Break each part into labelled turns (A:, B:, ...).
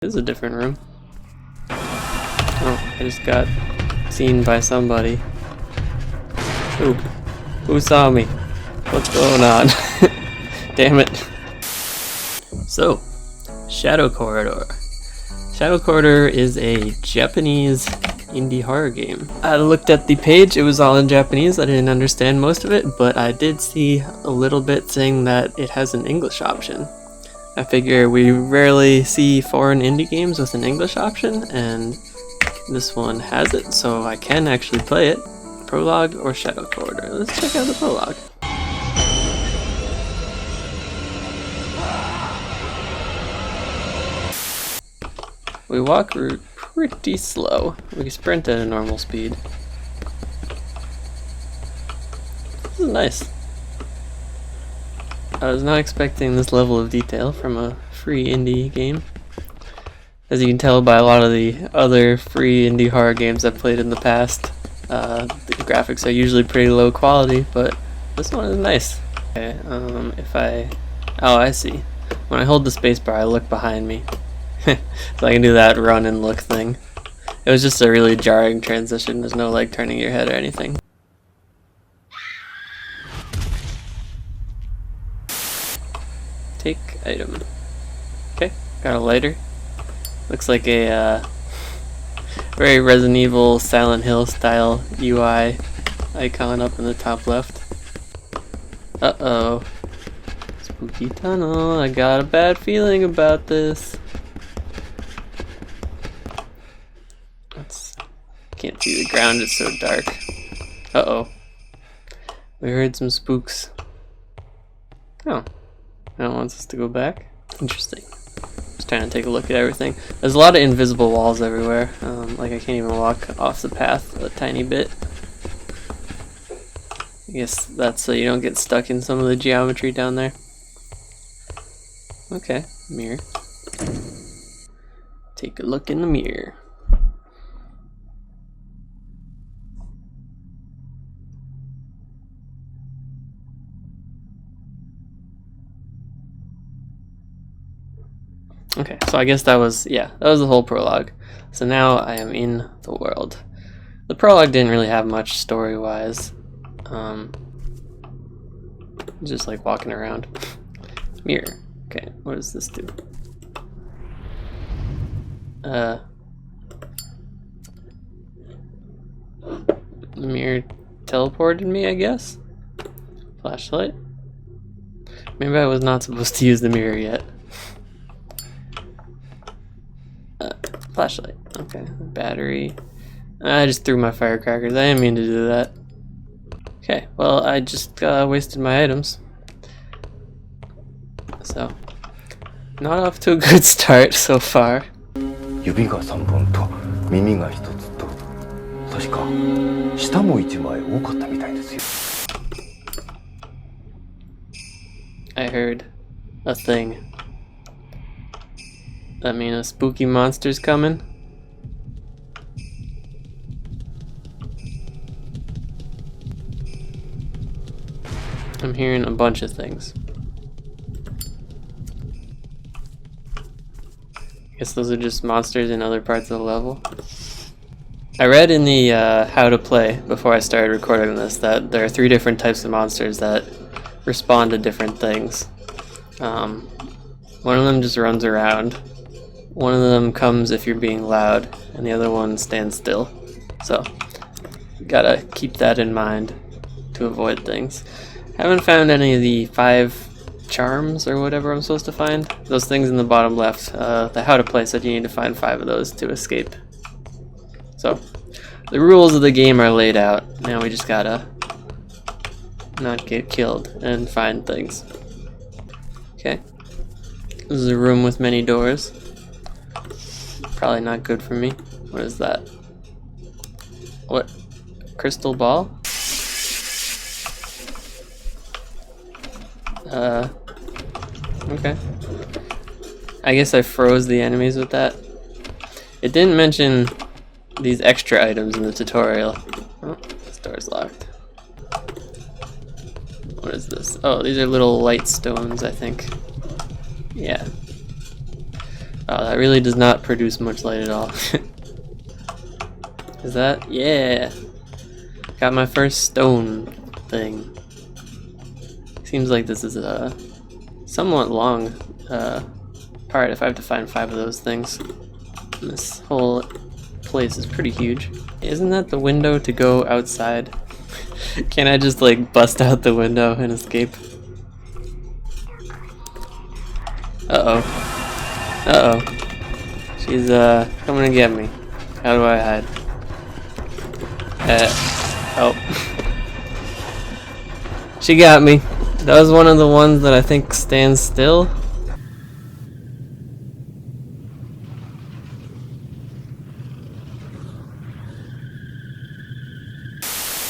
A: This is a different room. Oh, I just got seen by somebody. Ooh. Who saw me? What's going on? Damn it. So, Shadow Corridor. Shadow Corridor is a Japanese indie horror game. I looked at the page, it was all in Japanese. I didn't understand most of it, but I did see a little bit saying that it has an English option. I figure we rarely see foreign indie games with an English option, and this one has it, so I can actually play it. Prologue or Shadow Corridor. Let's check out the Prologue. We walk pretty slow. We can sprint at a normal speed. This is nice. I was not expecting this level of detail from a free indie game. As you can tell by a lot of the other free indie horror games I've played in the past, the graphics are usually pretty low quality, but this one is nice. Okay, oh, I see. When I hold the spacebar, I look behind me. So I can do that run and look thing. It was just a really jarring transition. There's no like turning your head or anything. Take item. Okay, got a lighter. Looks like a very Resident Evil Silent Hill style UI icon up in the top left. Uh-oh. Spooky tunnel. I got a bad feeling about this. Can't see the ground, it's so dark. Uh-oh. We heard some spooks. Oh. Now it wants us to go back? Interesting. Just trying to take a look at everything. There's a lot of invisible walls everywhere. Like I can't even walk off the path a tiny bit. I guess that's so you don't get stuck in some of the geometry down there. Okay, mirror. Take a look in the mirror. Okay, so I guess that was the whole prologue. So now I am in the world. The prologue didn't really have much story-wise. Just like walking around. Mirror. Okay, what does this do? The mirror teleported me, I guess? Flashlight? Maybe I was not supposed to use the mirror yet. Flashlight. Okay. Battery. I just threw my firecrackers. I didn't mean to do that. Okay. Well, I just wasted my items. So, not off to a good start so far.
B: 指が3本と耳が1つと確か舌も1枚多かったみたいですよ。
A: I heard a thing. That mean a spooky monster's coming? I'm hearing a bunch of things. I guess those are just monsters in other parts of the level. I read in the how to play before I started recording this that there are 3 different types of monsters that respond to different things. One of them just runs around. One of them comes if you're being loud, and the other one stands still. So, gotta keep that in mind to avoid things. Haven't found any of the 5 charms or whatever I'm supposed to find. Those things in the bottom left, the how to play said you need to find 5 of those to escape. So, the rules of the game are laid out. Now we just gotta not get killed and find things. Okay. This is a room with many doors. Probably not good for me. What is that? What? Crystal ball? Okay. I guess I froze the enemies with that. It didn't mention these extra items in the tutorial. Oh, this door's locked. What is this? Oh, these are little light stones, I think. Yeah. Oh, that really does not produce much light at all. Is that? Yeah! Got my first stone thing. Seems like this is a somewhat long part if I have to find 5 of those things. And this whole place is pretty huge. Isn't that the window to go outside? Can't I just like bust out the window and escape? Uh-oh. Uh-oh. She's coming to get me. How do I hide? Oh. She got me. That was one of the ones that I think stands still.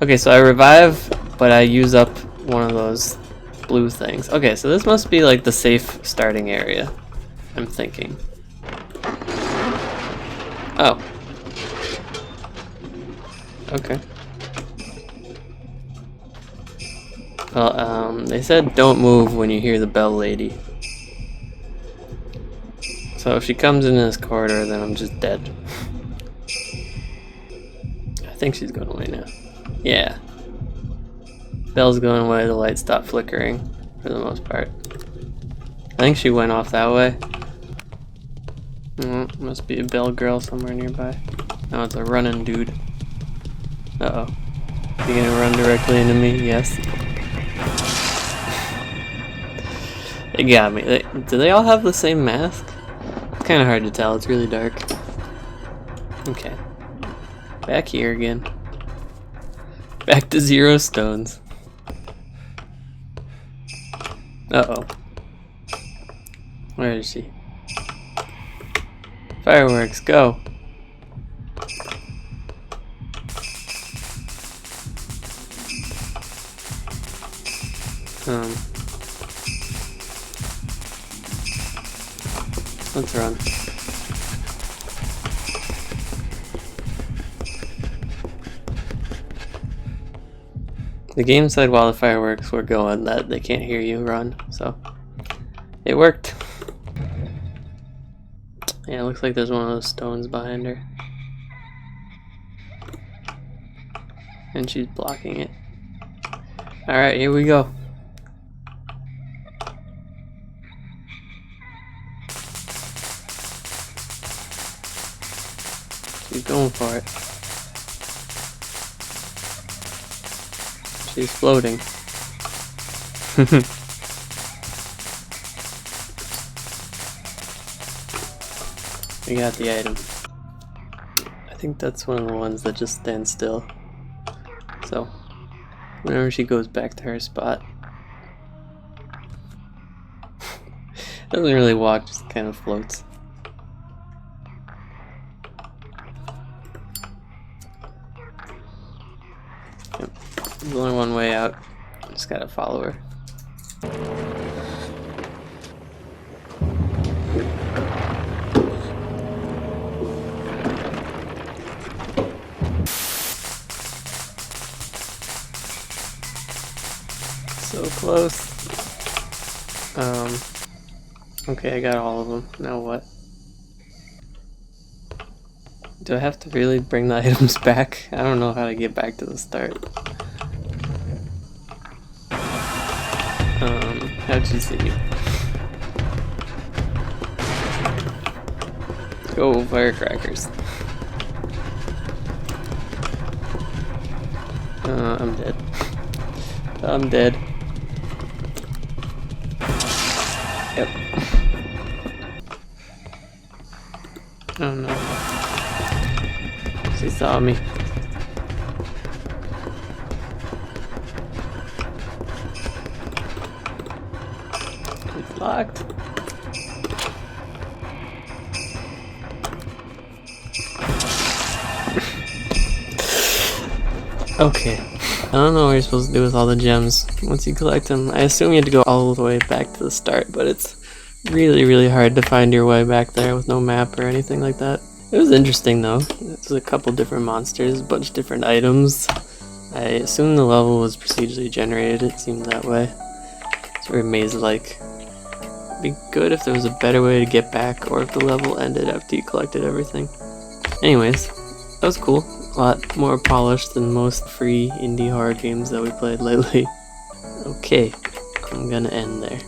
A: Okay, so I revive, but I use up one of those blue things. Okay, so this must be like the safe starting area, I'm thinking. Oh. Okay. Well, they said don't move when you hear the bell lady. So if she comes in this corridor, then I'm just dead. I think she's going away now. Yeah. Bell's going away, the lights stop flickering for the most part. I think she went off that way. Must be a bell girl somewhere nearby. No, it's a running dude. Uh-oh. You gonna run directly into me? Yes. They got me. Do they all have the same mask? It's kind of hard to tell. It's really dark. Okay. Back here again. Back to 0 stones. Uh-oh. Where is she? Fireworks, go! Let's run. The game said while the fireworks were going that they can't hear you run, so it worked. Yeah, it looks like there's one of those stones behind her. And she's blocking it. Alright, here we go. She's going for it. She's floating. We got the item. I think that's one of the ones that just stands still. So, whenever she goes back to her spot, doesn't really walk, just kind of floats. Yep. There's only one way out. Just gotta follow her. So close. Okay, I got all of them. Now what? Do I have to really bring the items back? I don't know how to get back to the start. How'd you see me? Go, firecrackers. I'm dead. I'm dead. Yep. Oh no. She saw me. It's locked. Okay. I don't know what you're supposed to do with all the gems once you collect them. I assume you have to go all the way back to the start, but it's really hard to find your way back there with no map or anything like that. It was interesting though. There's a couple different monsters, a bunch of different items. I assume the level was procedurally generated, it seemed that way. It's very maze-like. be good if there was a better way to get back, or if the level ended after you collected everything. Anyways, that was cool. A lot more polished than most free indie horror games that we played lately. Okay, I'm gonna end there.